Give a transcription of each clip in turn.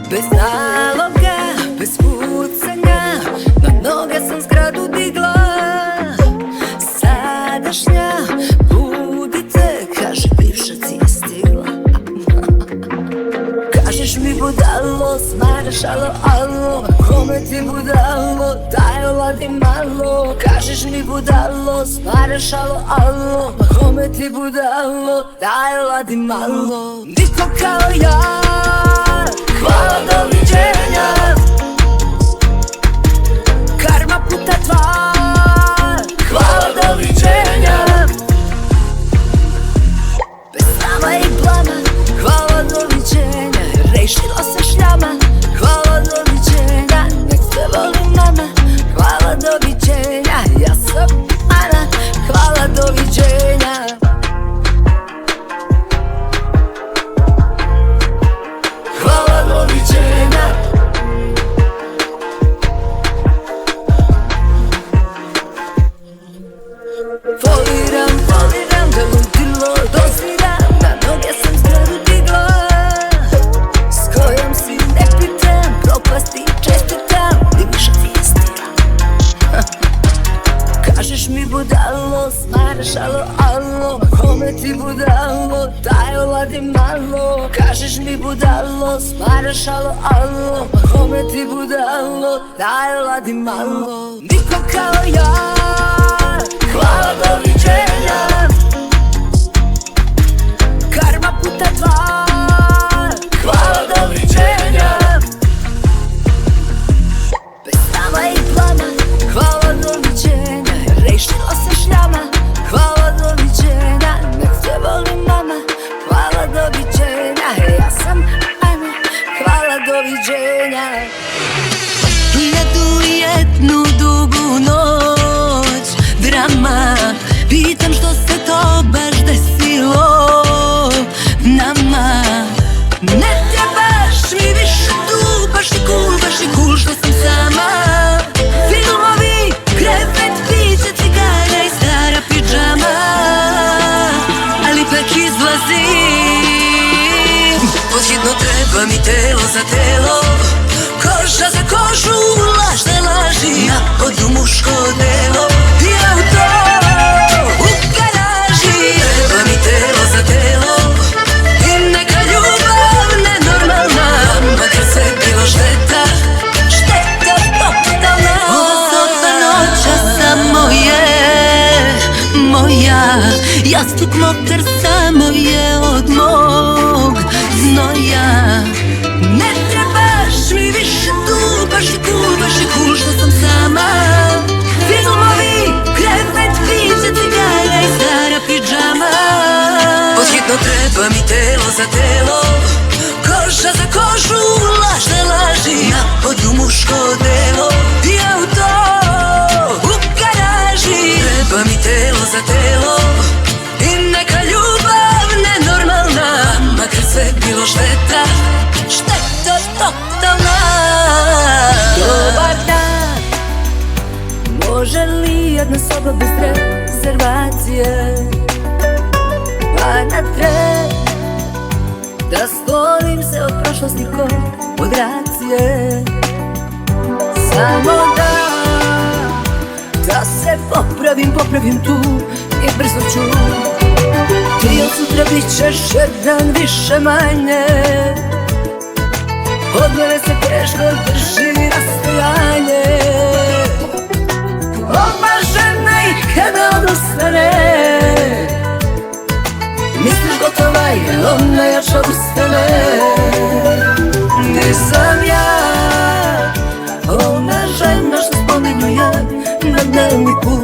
Bez naloga, bez pucanja, na noge sam zgradu digla. Sadašnja budite, kaže bivša ti je stigla. Kažeš mi budalo, smaraš alo, alo, kome ti budalo, daj oladi malo. Kažeš mi budalo, smaraš alo, alo, kome ti budalo, daj oladi malo. Niko kao ja, hvala, doviđenja. Karma puta dva, hvala, doviđenja. Bez nama i blama, hvala, doviđenja. Rešila se šljama, hvala, doviđenja. Nek te volim mama, hvala, doviđenja. Ja sam Ana, hvala, doviđenja. Hvala, doviđenja. Foliram, foliram, da ludilo dozviram, na noge sam zgradu digla. S kojom si ne pitam, propasti čestitam, ni više ti je stila. Kažeš mi budalo, smaraš alo, alo, kome ti budalo, daj oladi malo. Kažeš mi budalo, smaraš alo, alo, kome ti budalo, daj oladi malo. Niko kao ja, hvala, doviđenja. Karma puta dva, hvala, doviđenja. Bez nama i plana, hvala, doviđenja. Rešila se šljama, hvala, doviđenja. Nek te volim mama, hvala, doviđenja. Ja sam Ana, hvala, doviđenja. Jedu jednu dugu noć, drama, pitam što se to baš desilo nama. Ne trebaš mi više tu, baš je cool što sam sama. Filmovi, krevet, piće, cigara i stara pidžama, ali ipak izlazim. Podhitno treba mi telo za telo, koža za kožu, laž za laži, na podu muško delo. Ja u to, u garaži, treba mi telo za telo i neka ljubav nenormalna, makar sve bilo šteta, šteta totalna. Ova soba noća samo je moja, jastuk mokar samo je od mog znoja. Ne trebaš mi više tu, baš je cool što sam sama. Filmovi, krevet, piće, cigara i stara pidžama. Podhitno treba mi telo za telo, koža za kožu, laž za laži, na podu muško delo. Ja u to, u garaži, treba mi telo za telo i neka ljubav nenormalna, makar sve bilo šteta, šteta totalna. Dobar dan, može li jedna soba bez rezervacije? Pa na tren, da sklonim se od prošlosti ko od racije. Samo da se popravim tu i brzo ću. Ti od sutra bit ćeš jedan više manje, od mene se teško drži rastojanje. Ova žena i kada odustane, misliš gotova je, ona jača ustane. Nisam ja ona žena što spominju ja na dnevniku,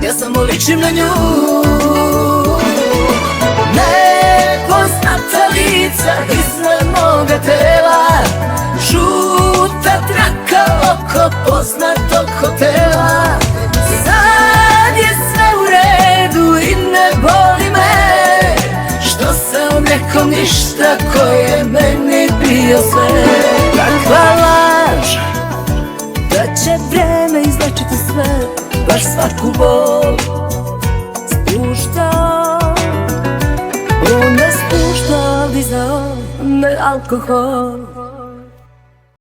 ja samo ličim na nju. Nepoznata lica iznad moga tela, žuta traka oko poznatog hotela. Sad je sve u redu i ne boli me što sam nekom ništa ko je meni bio sve. Takva laž da će vreme izlečiti sve, baš svaku bol. Spušta, on me spušta, dizao me alkohol.